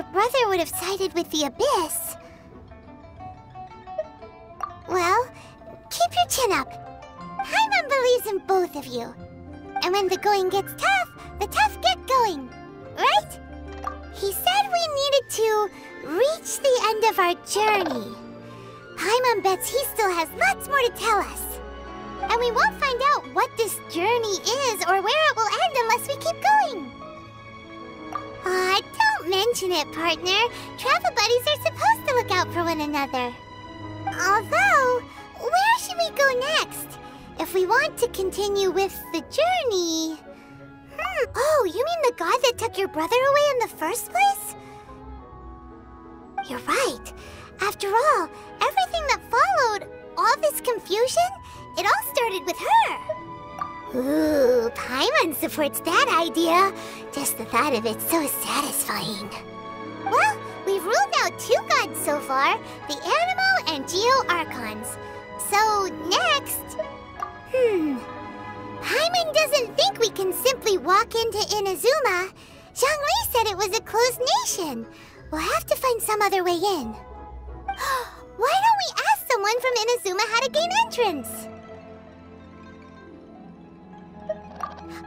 your brother would have sided with the Abyss. Well, keep your chin up. Paimon believes in both of you. And when the going gets tough, the tough get going. Right? He said we needed to reach the end of our journey. Paimon bets he still has lots more to tell us. And we won't find out what this journey is or where it will end unless we keep going. Aw, don't mention it, partner. Travel buddies are supposed to look out for one another. Although, where should we go next? If we want to continue with the journey... Oh, you mean the god that took your brother away in the first place? You're right. After all, everything that followed, all this confusion, it all started with her. Ooh, Paimon supports that idea. Just the thought of it's so satisfying. Well, we've ruled out 2 gods so far, the Animo and Geo Archons. So, next... Paimon doesn't think we can simply walk into Inazuma. Zhongli said it was a closed nation. We'll have to find some other way in. Why don't we ask someone from Inazuma how to gain entrance?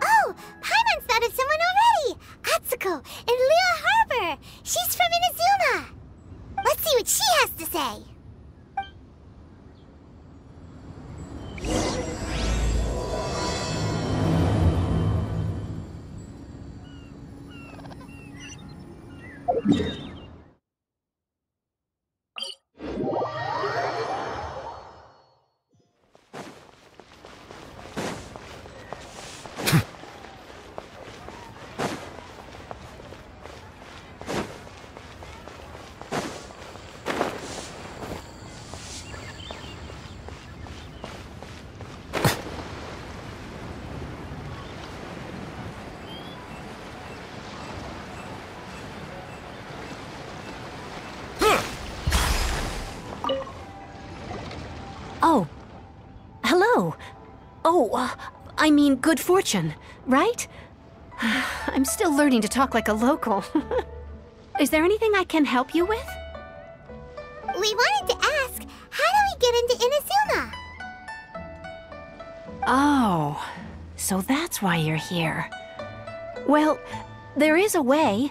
Oh, Paimon's thought of someone already! Atsuko in Liyue Harbor! She's from Inazuma! Let's see what she has to say! Oh. Hello. Oh, I mean good fortune, right? I'm still learning to talk like a local. Is there anything I can help you with? We wanted to ask, how do we get into Inazuma? Oh, so that's why you're here. Well, there is a way.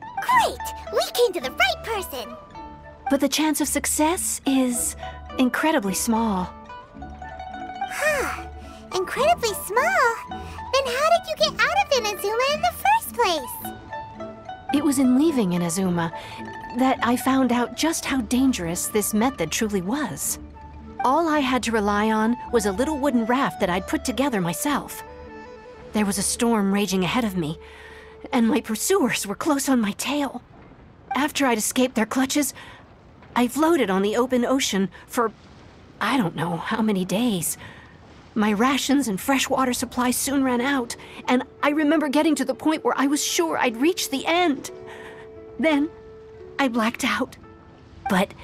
Great! We came to the right person! But the chance of success is incredibly small. Huh. Incredibly small? Then how did you get out of Inazuma in the first place? It was in leaving Inazuma that I found out just how dangerous this method truly was. All I had to rely on was a little wooden raft that I'd put together myself. There was a storm raging ahead of me, and my pursuers were close on my tail. After I'd escaped their clutches, I floated on the open ocean for I don't know how many days. My rations and freshwater supplies soon ran out, and I remember getting to the point where I was sure I'd reached the end. Then, I blacked out. But,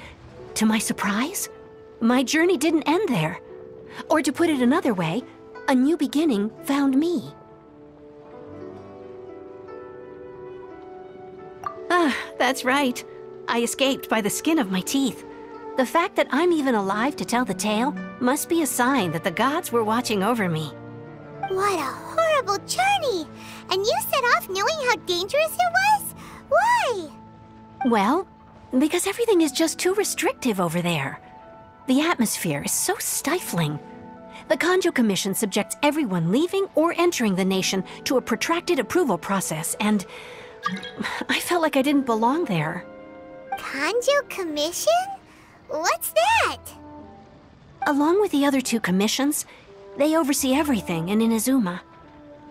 to my surprise, my journey didn't end there. Or to put it another way, a new beginning found me. Ah, that's right. I escaped by the skin of my teeth. The fact that I'm even alive to tell the tale must be a sign that the gods were watching over me. What a horrible journey! And you set off knowing how dangerous it was? Why? Well, because everything is just too restrictive over there. The atmosphere is so stifling. The Kanjo Commission subjects everyone leaving or entering the nation to a protracted approval process, and I felt like I didn't belong there. Kanjo Commission? What's that? Along with the other 2 commissions, they oversee everything in Inazuma.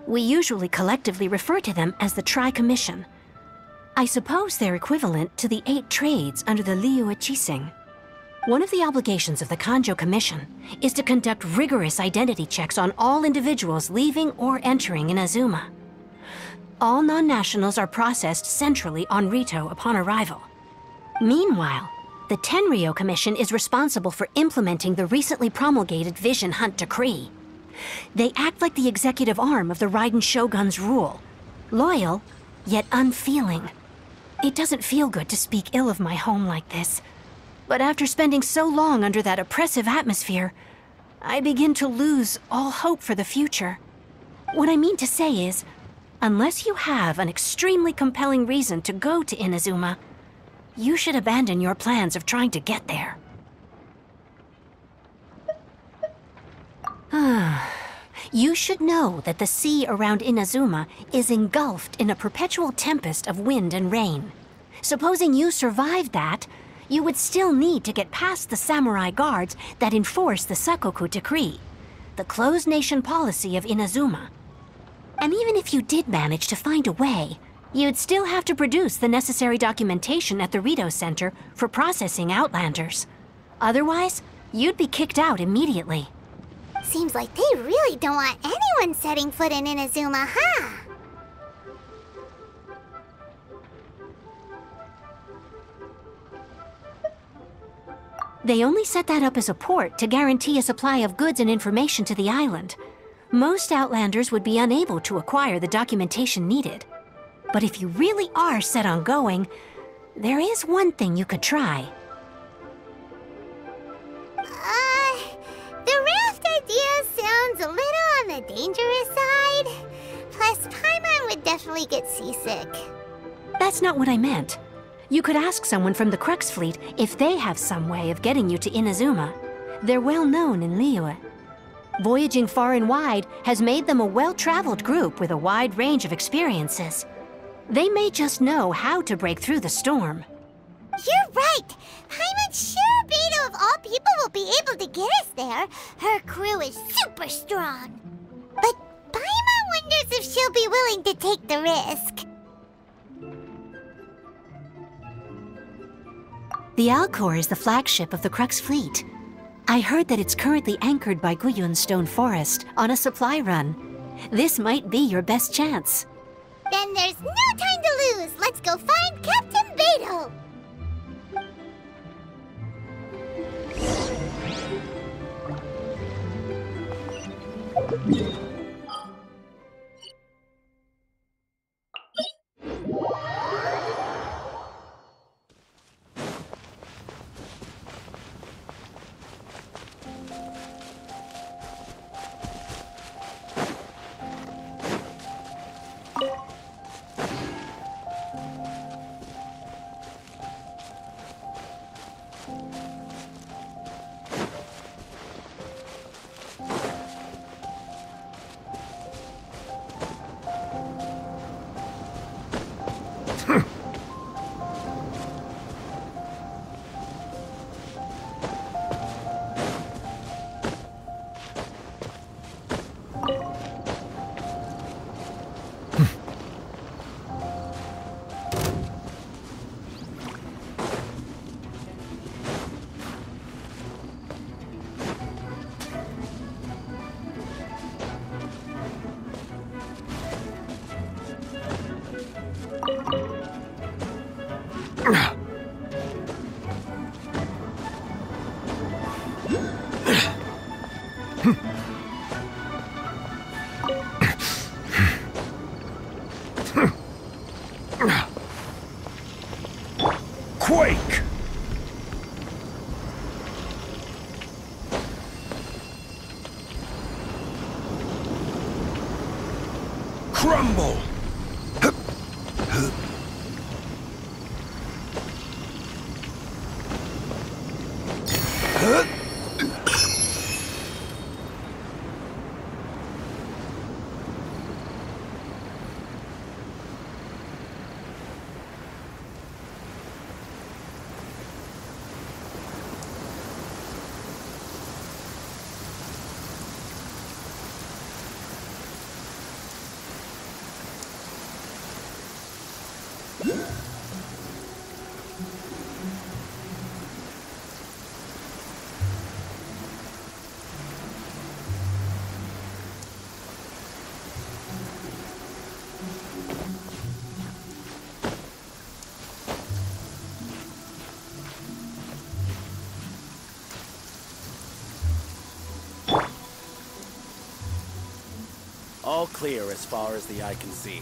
We usually collectively refer to them as the Tri-Commission. I suppose they're equivalent to the 8 trades under the Liyue Chising. One of the obligations of the Kanjo Commission is to conduct rigorous identity checks on all individuals leaving or entering Inazuma. All non-nationals are processed centrally on Rito upon arrival. Meanwhile, the Tenryo Commission is responsible for implementing the recently promulgated Vision Hunt Decree. They act like the executive arm of the Raiden Shogun's rule. Loyal, yet unfeeling. It doesn't feel good to speak ill of my home like this. But after spending so long under that oppressive atmosphere, I begin to lose all hope for the future. What I mean to say is, unless you have an extremely compelling reason to go to Inazuma, you should abandon your plans of trying to get there. You should know that the sea around Inazuma is engulfed in a perpetual tempest of wind and rain. Supposing you survived that, you would still need to get past the samurai guards that enforce the Sakoku Decree, the closed nation policy of Inazuma. And even if you did manage to find a way, you'd still have to produce the necessary documentation at the Rito Center for processing Outlanders. Otherwise, you'd be kicked out immediately. Seems like they really don't want anyone setting foot in Inazuma, huh? They only set that up as a port to guarantee a supply of goods and information to the island. Most Outlanders would be unable to acquire the documentation needed. But if you really are set on going, there is one thing you could try. The raft idea sounds a little on the dangerous side. Plus, Paimon would definitely get seasick. That's not what I meant. You could ask someone from the Crux Fleet if they have some way of getting you to Inazuma. They're well known in Liyue. Voyaging far and wide has made them a well-traveled group with a wide range of experiences. They may just know how to break through the storm. You're right! Paimon's sure Beidou of all people will be able to get us there. Her crew is super strong. But Paimon wonders if she'll be willing to take the risk. The Alcor is the flagship of the Crux Fleet. I heard that it's currently anchored by Guyun's Stone Forest on a supply run. This might be your best chance. Then there's no time to lose. Let's go find Captain Beidou. Quake! Crumble! All clear as far as the eye can see.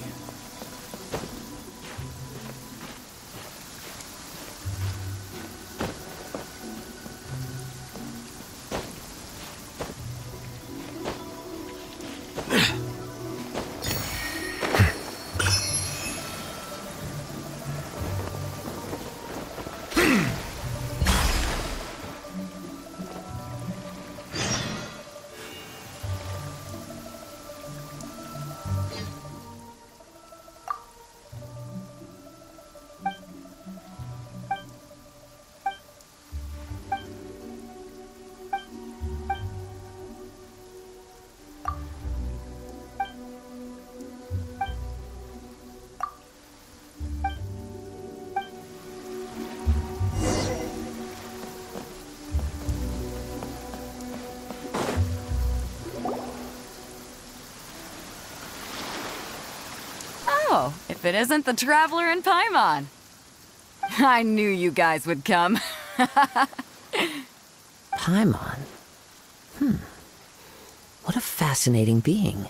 if it isn't the Traveler and Paimon. I knew you guys would come. Paimon? What a fascinating being.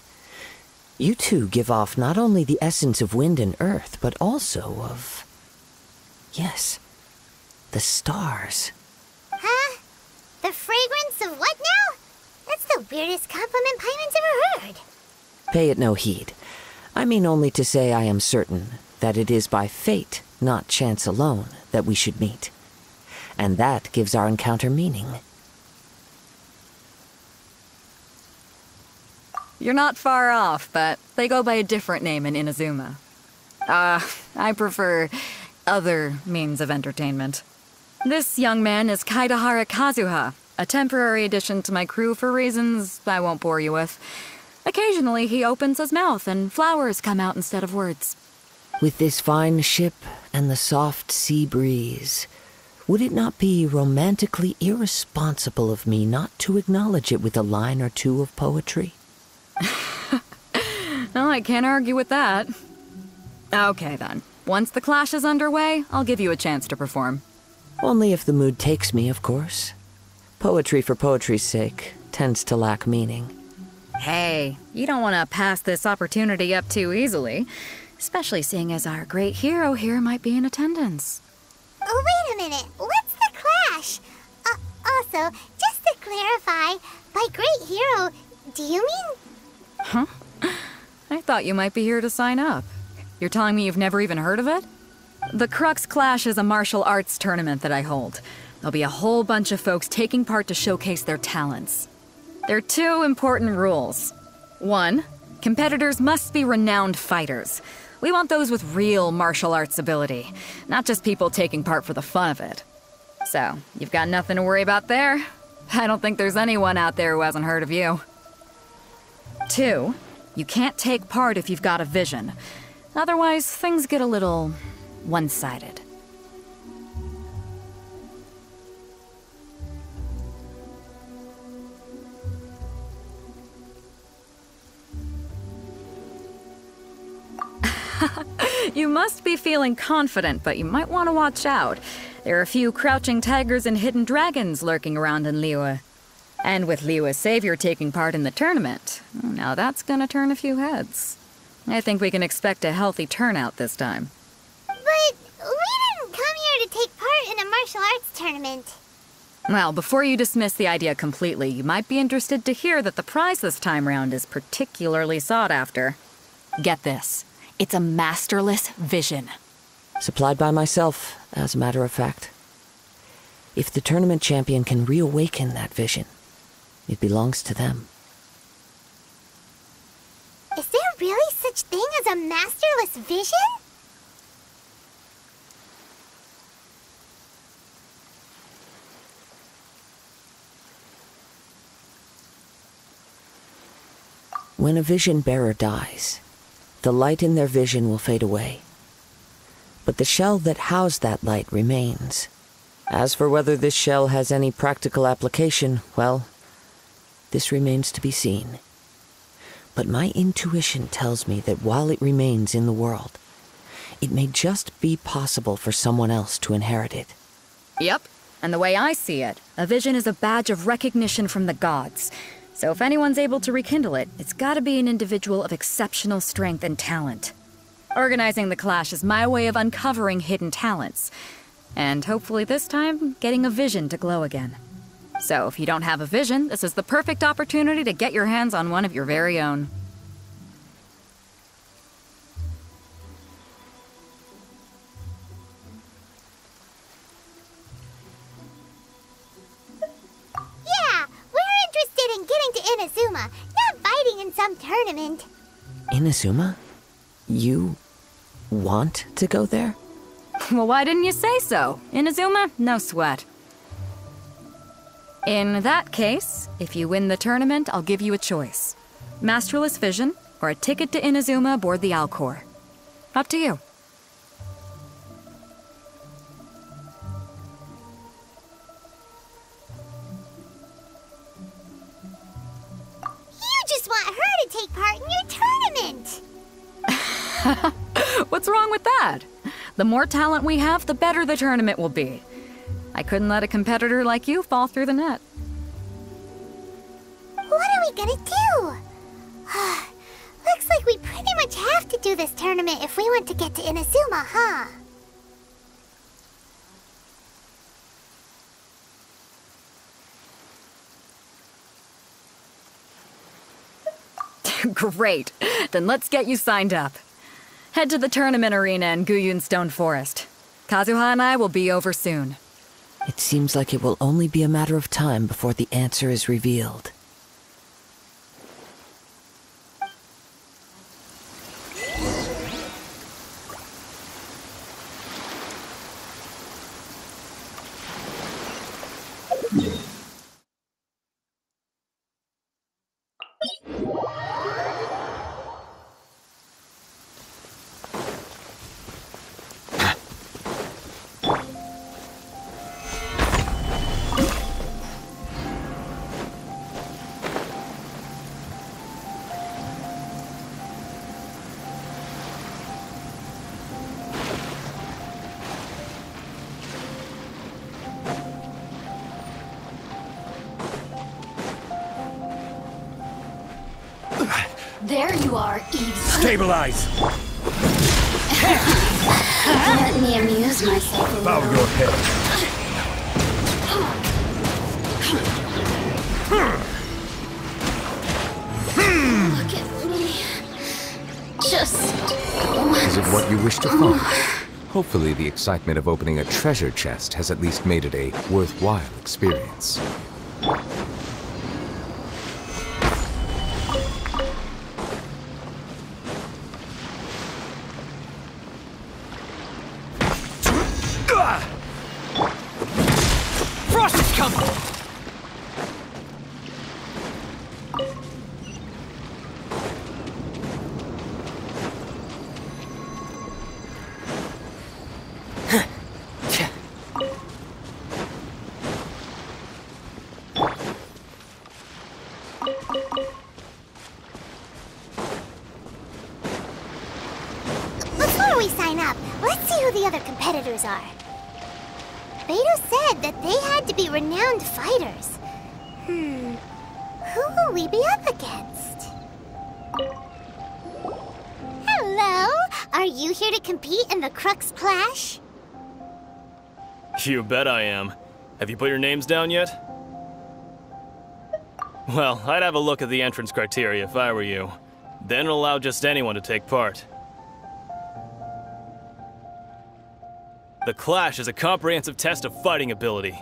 You two give off not only the essence of wind and earth, but also of... yes, the stars. Huh? The fragrance of what now? That's the weirdest compliment Paimon's ever heard. Pay it no heed. I mean only to say I am certain that it is by fate, not chance alone, that we should meet. And that gives our encounter meaning. You're not far off, but they go by a different name in Inazuma. I prefer other means of entertainment. This young man is Kaidahara Kazuha, a temporary addition to my crew for reasons I won't bore you with. Occasionally he opens his mouth and flowers come out instead of words. With this fine ship and the soft sea breeze, would it not be romantically irresponsible of me not to acknowledge it with a line or two of poetry? Well, I can't argue with that. Okay then. Once the clash is underway, I'll give you a chance to perform. Only if the mood takes me, of course. Poetry for poetry's sake tends to lack meaning. Hey, you don't want to pass this opportunity up too easily, especially seeing as our great hero here might be in attendance. Oh, wait a minute. What's the clash? Also, just to clarify, by great hero, do you mean... Huh? I thought you might be here to sign up. You're telling me you've never even heard of it? The Crux Clash is a martial arts tournament that I hold. There'll be a whole bunch of folks taking part to showcase their talents. There are two important rules. One, competitors must be renowned fighters. We want those with real martial arts ability, not just people taking part for the fun of it. So, you've got nothing to worry about there. I don't think there's anyone out there who hasn't heard of you. Two, you can't take part if you've got a vision. Otherwise, things get a little one-sided. You must be feeling confident, but you might want to watch out. There are a few crouching tigers and hidden dragons lurking around in Liyue. And with Liyue's savior taking part in the tournament, now that's gonna turn a few heads. I think we can expect a healthy turnout this time. But we didn't come here to take part in a martial arts tournament. Well, before you dismiss the idea completely, you might be interested to hear that the prize this time round is particularly sought after. Get this. It's a masterless vision. Supplied by myself, as a matter of fact. If the tournament champion can reawaken that vision, it belongs to them. Is there really such thing as a masterless vision? When a vision bearer dies, the light in their vision will fade away. But the shell that housed that light remains. As for whether this shell has any practical application, well, this remains to be seen. But my intuition tells me that while it remains in the world, it may just be possible for someone else to inherit it. Yep, and the way I see it, a vision is a badge of recognition from the gods. So if anyone's able to rekindle it, it's gotta be an individual of exceptional strength and talent. Organizing the clash is my way of uncovering hidden talents. And hopefully this time, getting a vision to glow again. So if you don't have a vision, this is the perfect opportunity to get your hands on one of your very own. Yeah, we're interested in getting to Inazuma, not fighting in some tournament. Inazuma? You want to go there? Well, why didn't you say so? Inazuma? No sweat. In that case, if you win the tournament, I'll give you a choice. Masterless Vision, or a ticket to Inazuma aboard the Alcor. Up to you. You just want her to take part in your tournament! What's wrong with that? The more talent we have, the better the tournament will be. I couldn't let a competitor like you fall through the net. What are we gonna do? Looks like we pretty much have to do this tournament if we want to get to Inazuma, huh? Great. Then let's get you signed up. Head to the tournament arena in Guyun Stone Forest. Kazuha and I will be over soon. It seems like it will only be a matter of time before the answer is revealed. There you are, Eve. Stabilize! Let me amuse myself a Bow little. your head. Look at me. Just... Is it what you wish to find? Hopefully the excitement of opening a treasure chest has at least made it a worthwhile experience. Frost is coming! Before we sign up, let's see who the other competitors are. Beidou said that they had to be renowned fighters. Who will we be up against? Hello? Are you here to compete in the Crux Clash? You bet I am. Have you put your names down yet? Well, I'd have a look at the entrance criteria if I were you. Then it'll allow just anyone to take part. The Clash is a comprehensive test of fighting ability.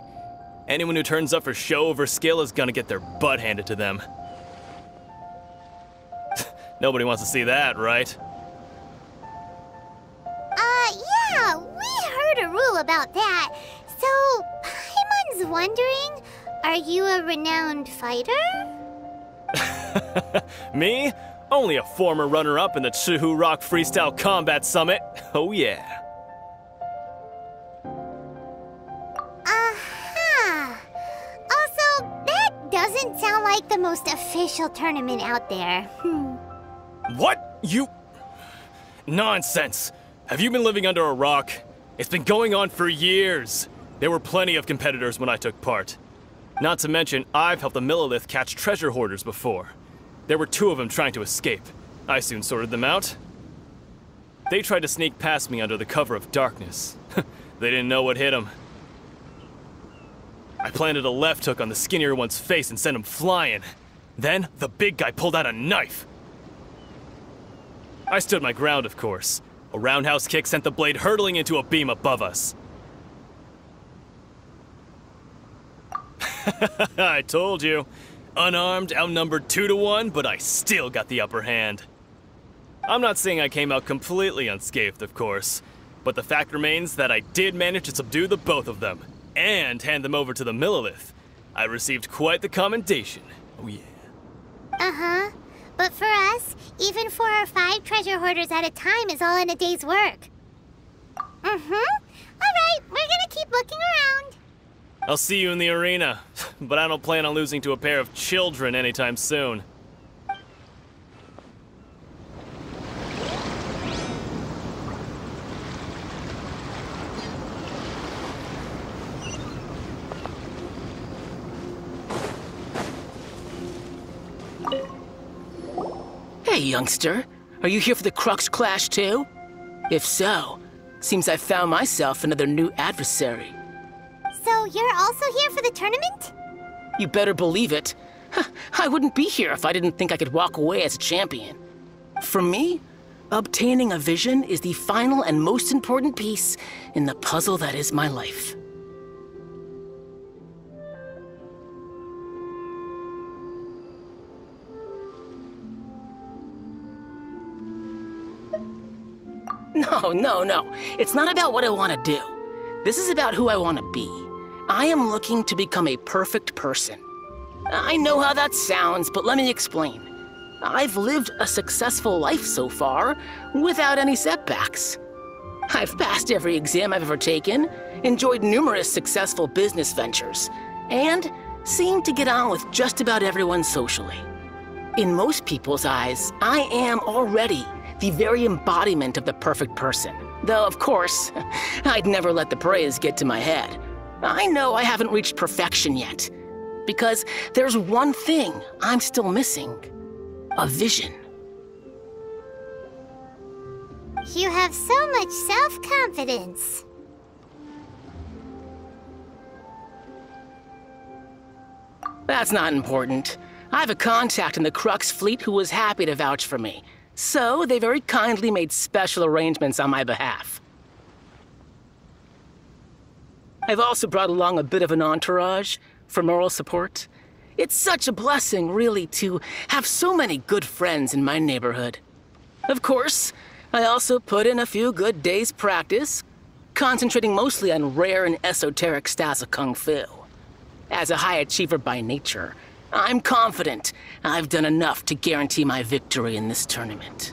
Anyone who turns up for show over skill is gonna get their butt handed to them. Nobody wants to see that, right? Yeah, we heard a rule about that. So, Paimon's wondering, are you a renowned fighter? Me? Only a former runner-up in the Chihu Rock Freestyle Combat Summit. Oh yeah. Also, that doesn't sound like the most official tournament out there. What? You... Nonsense! Have you been living under a rock? It's been going on for years. There were plenty of competitors when I took part. Not to mention, I've helped the Millilith catch treasure hoarders before. There were 2 of them trying to escape. I soon sorted them out. They tried to sneak past me under the cover of darkness. They didn't know what hit them. I planted a left hook on the skinnier one's face and sent him flying. Then, the big guy pulled out a knife. I stood my ground, of course. A roundhouse kick sent the blade hurtling into a beam above us. I told you. Unarmed, outnumbered 2 to 1, but I still got the upper hand. I'm not saying I came out completely unscathed, of course, but the fact remains that I did manage to subdue the both of them, and hand them over to the Millilith. I received quite the commendation. Oh yeah. Uh-huh. But for us, even 4 or 5 treasure hoarders at a time is all in a day's work. Alright, we're gonna keep looking around. I'll see you in the arena, but I don't plan on losing to a pair of children anytime soon. Hey, youngster. Are you here for the Crux Clash too? If so, seems I found myself another new adversary. So you're also here for the tournament? You better believe it. I wouldn't be here if I didn't think I could walk away as a champion. For me, obtaining a vision is the final and most important piece in the puzzle that is my life. No. It's not about what I want to do. This is about who I want to be. I am looking to become a perfect person. I know how that sounds, but let me explain. I've lived a successful life so far, without any setbacks. I've passed every exam I've ever taken, enjoyed numerous successful business ventures, and seemed to get on with just about everyone socially. In most people's eyes, I am already the very embodiment of the perfect person. Though, of course, I'd never let the praise get to my head. I know I haven't reached perfection yet, because there's one thing I'm still missing. A vision. You have so much self-confidence. That's not important. I have a contact in the Crux fleet who was happy to vouch for me. So, they very kindly made special arrangements on my behalf. I've also brought along a bit of an entourage for moral support. It's such a blessing, really, to have so many good friends in my neighborhood. Of course, I also put in a few good days' practice, concentrating mostly on rare and esoteric styles of Kung Fu. As a high achiever by nature, I'm confident I've done enough to guarantee my victory in this tournament.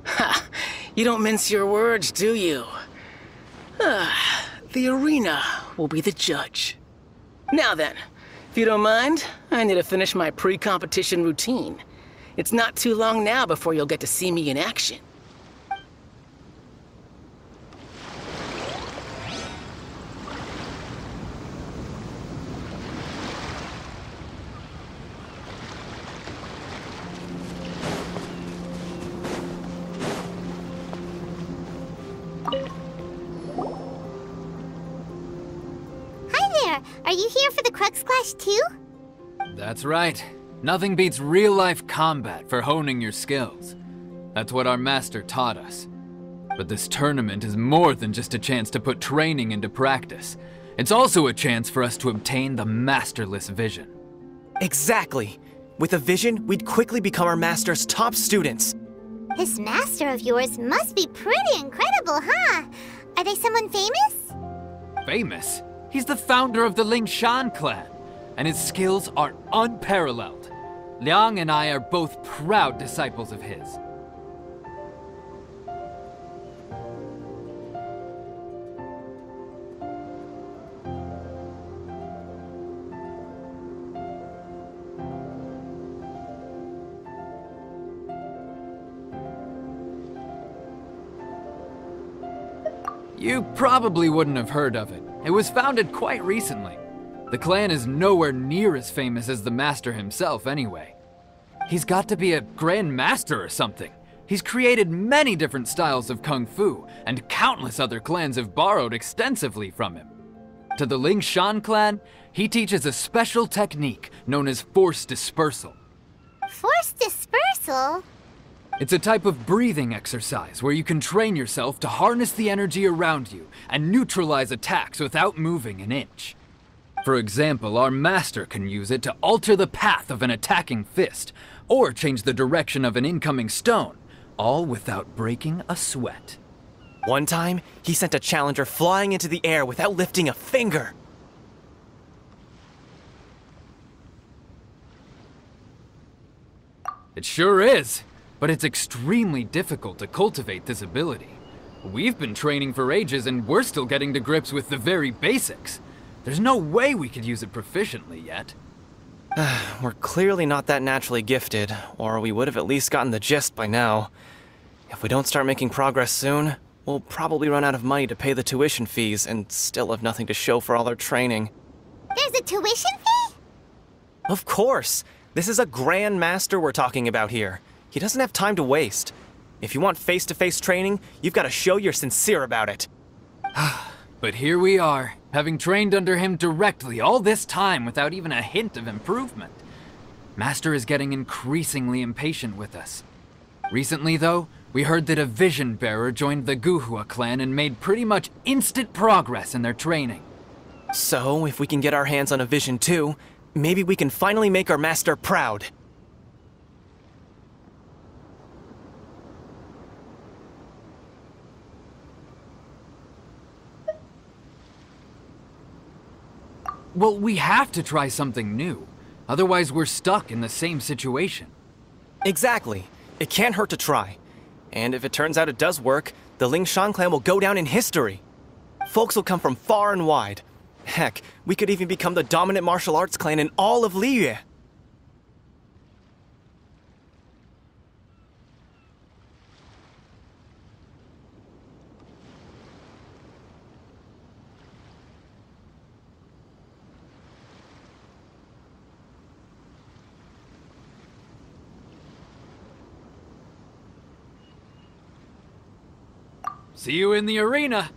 Ha! You don't mince your words, do you? The arena will be the judge. Now then, if you don't mind, I need to finish my pre-competition routine. It's not too long now before you'll get to see me in action. Are you here for the Crux Clash too? That's right. Nothing beats real-life combat for honing your skills. That's what our master taught us. But this tournament is more than just a chance to put training into practice. It's also a chance for us to obtain the masterless vision. Exactly. With a vision, we'd quickly become our master's top students. This master of yours must be pretty incredible, huh? Are they someone famous? Famous? He's the founder of the Lingshan clan, and his skills are unparalleled. Liang and I are both proud disciples of his. You probably wouldn't have heard of it. It was founded quite recently. The clan is nowhere near as famous as the master himself anyway. He's got to be a grand master or something. He's created many different styles of Kung Fu, and countless other clans have borrowed extensively from him. To the Lingshan clan, he teaches a special technique known as force dispersal. Force dispersal? It's a type of breathing exercise where you can train yourself to harness the energy around you and neutralize attacks without moving an inch. For example, our master can use it to alter the path of an attacking fist, or change the direction of an incoming stone, all without breaking a sweat. One time, he sent a challenger flying into the air without lifting a finger. It sure is. But it's extremely difficult to cultivate this ability. We've been training for ages and we're still getting to grips with the very basics. There's no way we could use it proficiently yet. We're clearly not that naturally gifted, or we would have at least gotten the gist by now. If we don't start making progress soon, we'll probably run out of money to pay the tuition fees and still have nothing to show for all our training. There's a tuition fee? Of course! This is a Grand Master we're talking about here. He doesn't have time to waste. If you want face-to-face training, you've got to show you're sincere about it. But here we are, having trained under him directly all this time without even a hint of improvement. Master is getting increasingly impatient with us. Recently, though, we heard that a Vision Bearer joined the Kazuha clan and made pretty much instant progress in their training. So, if we can get our hands on a Vision too, maybe we can finally make our master proud. Well, we have to try something new. Otherwise, we're stuck in the same situation. Exactly. It can't hurt to try. And if it turns out it does work, the Lingshan clan will go down in history. Folks will come from far and wide. Heck, we could even become the dominant martial arts clan in all of Liyue. See you in the arena!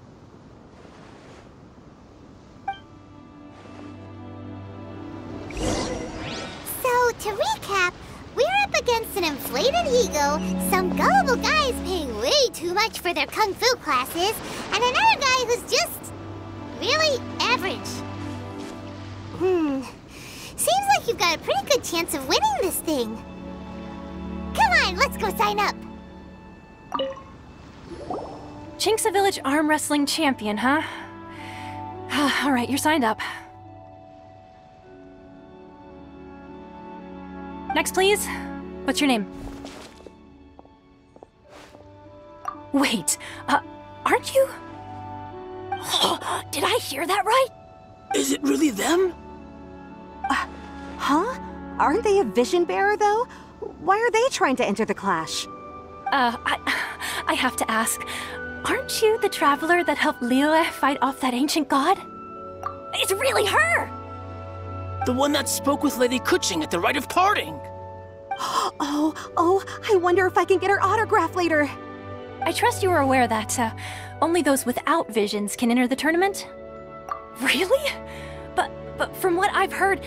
So, to recap, we're up against an inflated ego, some gullible guys paying way too much for their kung fu classes, and another guy who's just really average. Seems like you've got a pretty good chance of winning this thing. Come on, let's go sign up. Chinksa Village Arm Wrestling Champion, huh? All right, you're signed up. Next, please. What's your name? Wait, aren't you? Did I hear that right? Is it really them? Huh? Aren't they a Vision Bearer, though? Why are they trying to enter the clash? I have to ask. Aren't you the traveler that helped Liyue fight off that ancient god? It's really her! The one that spoke with Lady Kuching at the rite of parting. Oh, I wonder if I can get her autograph later. I trust you are aware that only those without visions can enter the tournament? Really? But from what I've heard,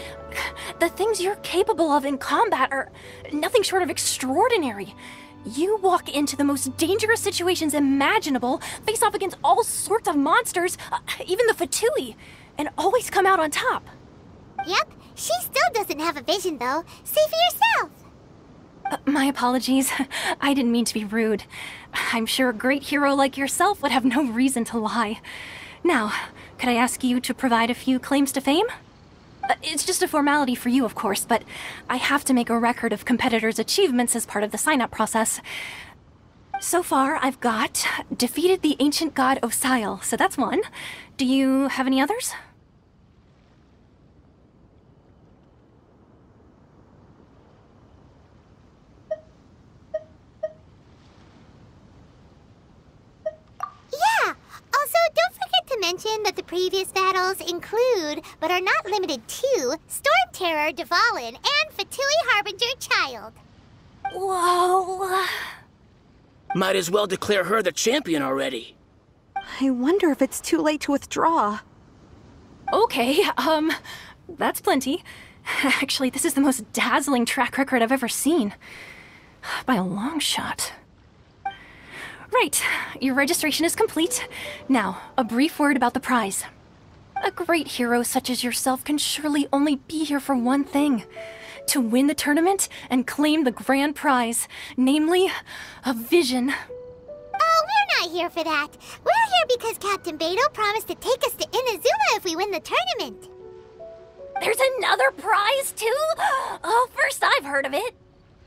the things you're capable of in combat are nothing short of extraordinary. You walk into the most dangerous situations imaginable, face off against all sorts of monsters, even the Fatui, and always come out on top. Yep, she still doesn't have a vision though. See for yourself. My apologies. I didn't mean to be rude. I'm sure a great hero like yourself would have no reason to lie. Now, could I ask you to provide a few claims to fame? It's just a formality for you, of course, but I have to make a record of competitors' achievements as part of the sign-up process. So far, I've got defeated the ancient god Osail, so that's one. Do you have any others? Yeah! Also, don't forget to mention that the previous battles include, but are not limited to, Storm Terror, Dvalin, and Fatui Harbinger Child. Whoa! Might as well declare her the champion already. I wonder if it's too late to withdraw. Okay, that's plenty. Actually, this is the most dazzling track record I've ever seen. By a long shot. Right, your registration is complete. Now, a brief word about the prize. A great hero such as yourself can surely only be here for one thing. To win the tournament and claim the grand prize, namely, a vision. Oh, we're not here for that. We're here because Captain Beidou promised to take us to Inazuma if we win the tournament. There's another prize, too? Oh, first I've heard of it.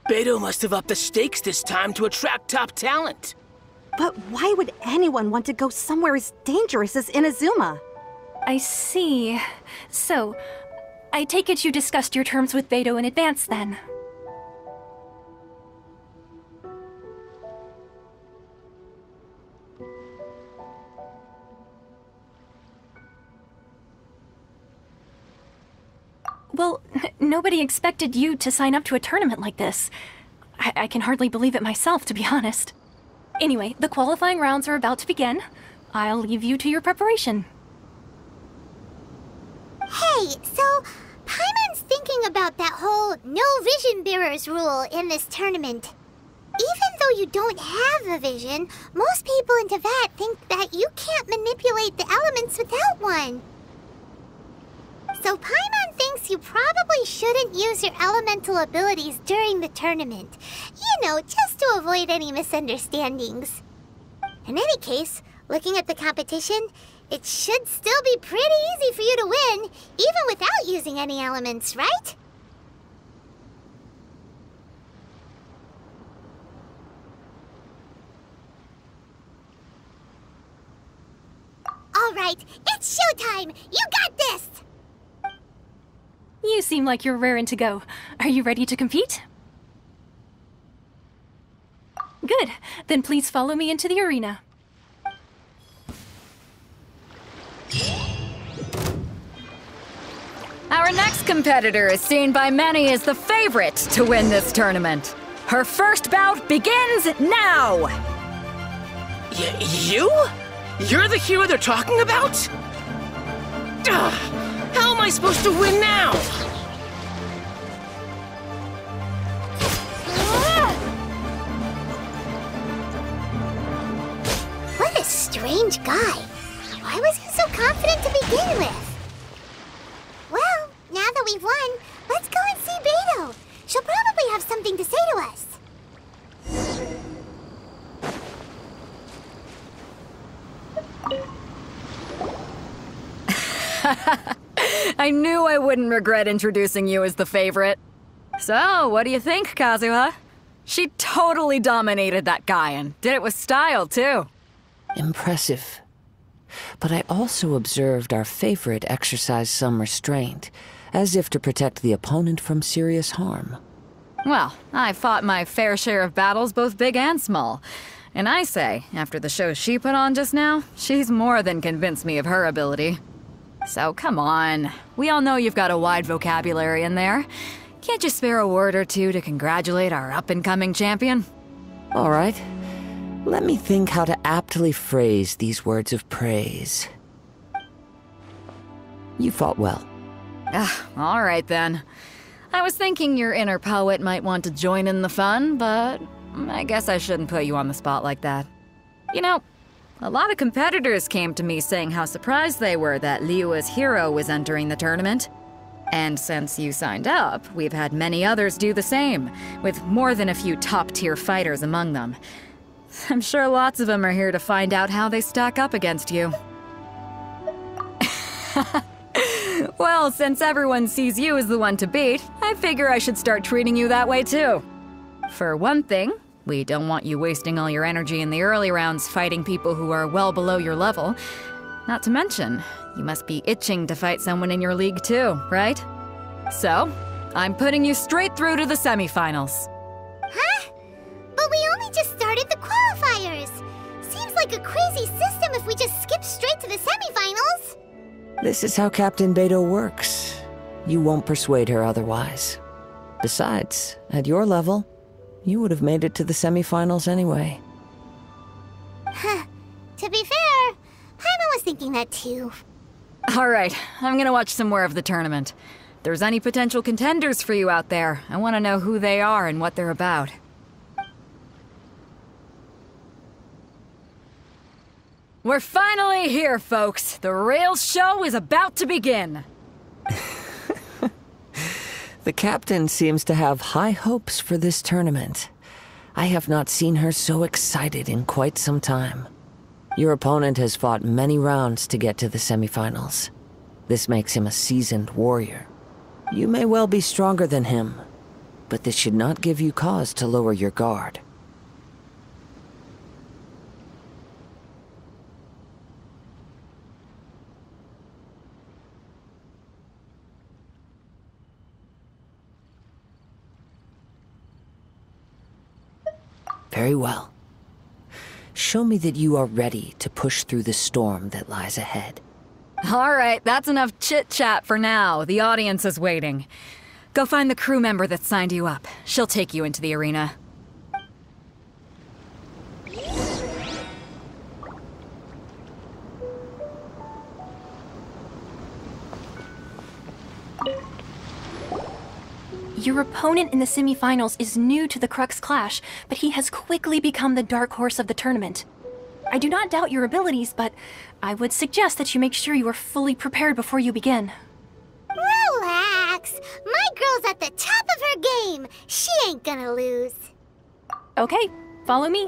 Beidou must have upped the stakes this time to attract top talent. But why would anyone want to go somewhere as dangerous as Inazuma? I see. So, I take it you discussed your terms with Beidou in advance, then? Well, nobody expected you to sign up to a tournament like this. I can hardly believe it myself, to be honest. Anyway, the qualifying rounds are about to begin. I'll leave you to your preparation. Hey, so Paimon's thinking about that whole no vision bearers rule in this tournament. Even though you don't have a vision, most people in Teyvat think that you can't manipulate the elements without one. So Paimon thinks you probably shouldn't use your elemental abilities during the tournament. You know, just to avoid any misunderstandings. In any case, looking at the competition, it should still be pretty easy for you to win, even without using any elements, right? All right, it's showtime! You got this! You seem like you're raring to go. Are you ready to compete? Good. Then please follow me into the arena. Our next competitor is seen by many as the favorite to win this tournament. Her first bout begins now! You? You're the hero they're talking about? Ugh. How am I supposed to win now? What a strange guy. Why was he so confident to begin with? Well, now that we've won, let's go and see Beidou. She'll probably have something to say to us. I knew I wouldn't regret introducing you as the favorite. So, what do you think, Kazuha? She totally dominated that guy and did it with style, too. Impressive. But I also observed our favorite exercise some restraint, as if to protect the opponent from serious harm. Well, I fought my fair share of battles, both big and small. And I say, after the show she put on just now, she's more than convinced me of her ability. So come on, we all know you've got a wide vocabulary in there. Can't you spare a word or two to congratulate our up-and-coming champion? All right. Let me think how to aptly phrase these words of praise. You fought well. All right then. I was thinking your inner poet might want to join in the fun, but I guess I shouldn't put you on the spot like that. You know, a lot of competitors came to me saying how surprised they were that Liyue's hero was entering the tournament. And since you signed up, we've had many others do the same, with more than a few top-tier fighters among them. I'm sure lots of them are here to find out how they stack up against you. Well, since everyone sees you as the one to beat, I figure I should start treating you that way too. For one thing, we don't want you wasting all your energy in the early rounds fighting people who are well below your level. Not to mention, you must be itching to fight someone in your league too, right? So, I'm putting you straight through to the semifinals. Huh? But we only just started the qualifiers. Seems like a crazy system if we just skip straight to the semifinals. This is how Captain Beidou works. You won't persuade her otherwise. Besides, at your level, you would have made it to the semifinals anyway. Huh. To be fair, Paimon was thinking that too. All right, I'm gonna watch some more of the tournament. If there's any potential contenders for you out there, I want to know who they are and what they're about. We're finally here, folks. The real show is about to begin. The captain seems to have high hopes for this tournament. I have not seen her so excited in quite some time. Your opponent has fought many rounds to get to the semifinals. This makes him a seasoned warrior. You may well be stronger than him, but this should not give you cause to lower your guard. Very well. Show me that you are ready to push through the storm that lies ahead. All right, that's enough chit-chat for now. The audience is waiting. Go find the crew member that signed you up. She'll take you into the arena. Your opponent in the semifinals is new to the Crux Clash, but he has quickly become the dark horse of the tournament. I do not doubt your abilities, but I would suggest that you make sure you are fully prepared before you begin. Relax! My girl's at the top of her game! She ain't gonna lose. Okay, follow me.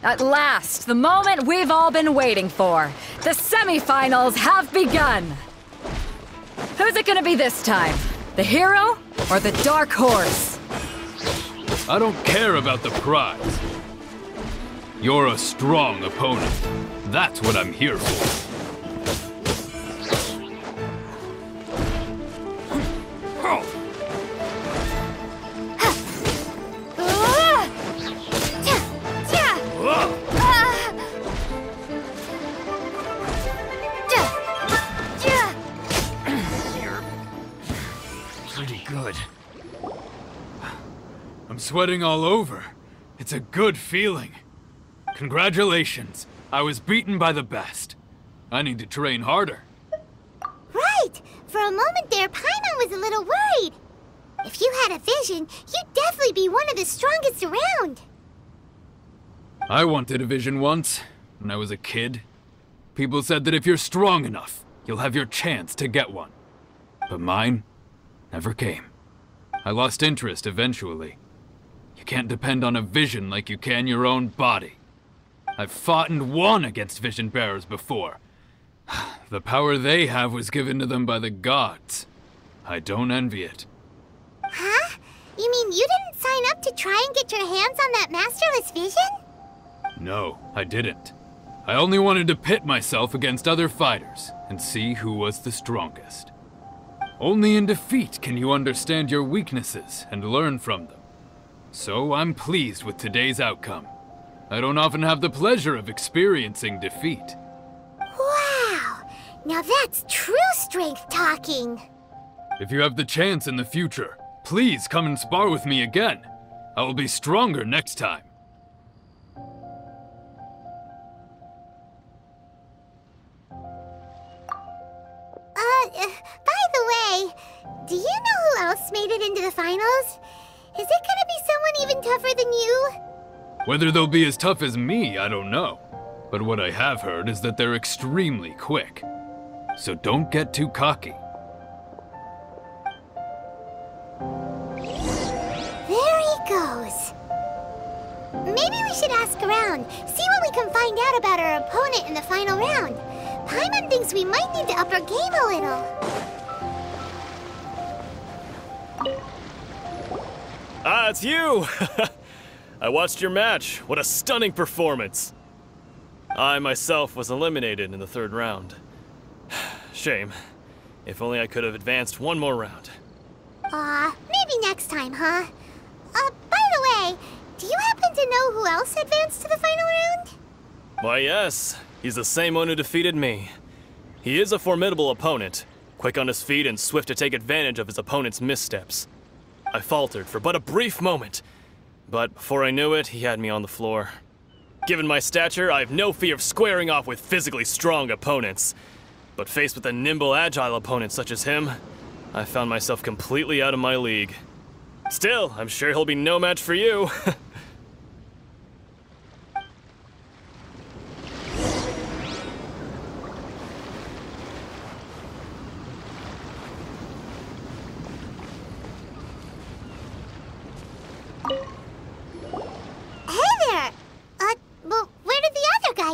At last, the moment we've all been waiting for. The semifinals have begun! Who's it gonna be this time? The hero or the dark horse? I don't care about the prize. You're a strong opponent. That's what I'm here for. Good. I'm sweating all over. It's a good feeling. Congratulations. I was beaten by the best. I need to train harder. Right! For a moment there, Paimon was a little worried. If you had a vision, you'd definitely be one of the strongest around. I wanted a vision once, when I was a kid. People said that if you're strong enough, you'll have your chance to get one. But mine never came. I lost interest eventually. You can't depend on a vision like you can your own body. I've fought and won against vision bearers before. The power they have was given to them by the gods. I don't envy it. Huh? You mean you didn't sign up to try and get your hands on that masterless vision? No, I didn't. I only wanted to pit myself against other fighters and see who was the strongest. Only in defeat can you understand your weaknesses and learn from them. So I'm pleased with today's outcome. I don't often have the pleasure of experiencing defeat. Wow! Now that's true strength talking. If you have the chance in the future, please come and spar with me again. I will be stronger next time. By the way, do you know who else made it into the finals? Is it gonna be someone even tougher than you? Whether they'll be as tough as me, I don't know. But what I have heard is that they're extremely quick. So don't get too cocky. There he goes. Maybe we should ask around, see what we can find out about our opponent in the final round. Paimon thinks we might need to up our game a little. Ah, it's you! I watched your match. What a stunning performance. I myself was eliminated in the third round. Shame. If only I could have advanced one more round. Maybe next time, huh? By the way, do you happen to know who else advanced to the final round? Why, yes. He's the same one who defeated me. He is a formidable opponent, quick on his feet and swift to take advantage of his opponent's missteps. I faltered for but a brief moment, but before I knew it, he had me on the floor. Given my stature, I have no fear of squaring off with physically strong opponents. But faced with a nimble, agile opponent such as him, I found myself completely out of my league. Still, I'm sure he'll be no match for you.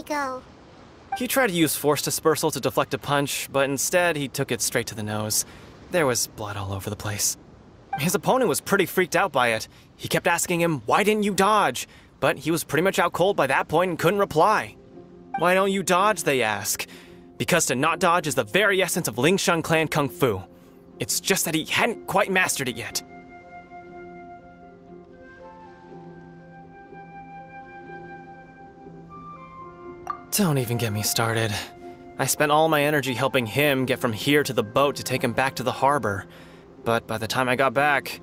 Go. He tried to use force dispersal to deflect a punch, but instead he took it straight to the nose. There was blood all over the place. His opponent was pretty freaked out by it. He kept asking him, "Why didn't you dodge?" But he was pretty much out cold by that point and couldn't reply. "Why don't you dodge?" they ask. Because to not dodge is the very essence of Lingshan clan kung fu. It's just that he hadn't quite mastered it yet. Don't even get me started. I spent all my energy helping him get from here to the boat to take him back to the harbor. But by the time I got back,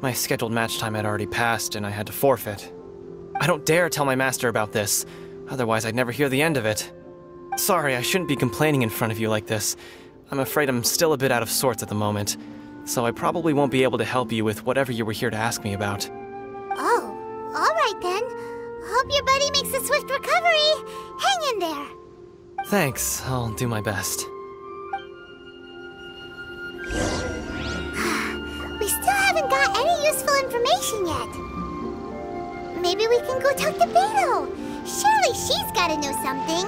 my scheduled match time had already passed and I had to forfeit. I don't dare tell my master about this, otherwise I'd never hear the end of it. Sorry, I shouldn't be complaining in front of you like this. I'm afraid I'm still a bit out of sorts at the moment, so I probably won't be able to help you with whatever you were here to ask me about. Oh, alright then. Hope your buddy makes a swift recovery. Hang in there. Thanks, I'll do my best. We still haven't got any useful information yet. Maybe we can go talk to Beidou. Surely she's gotta know something.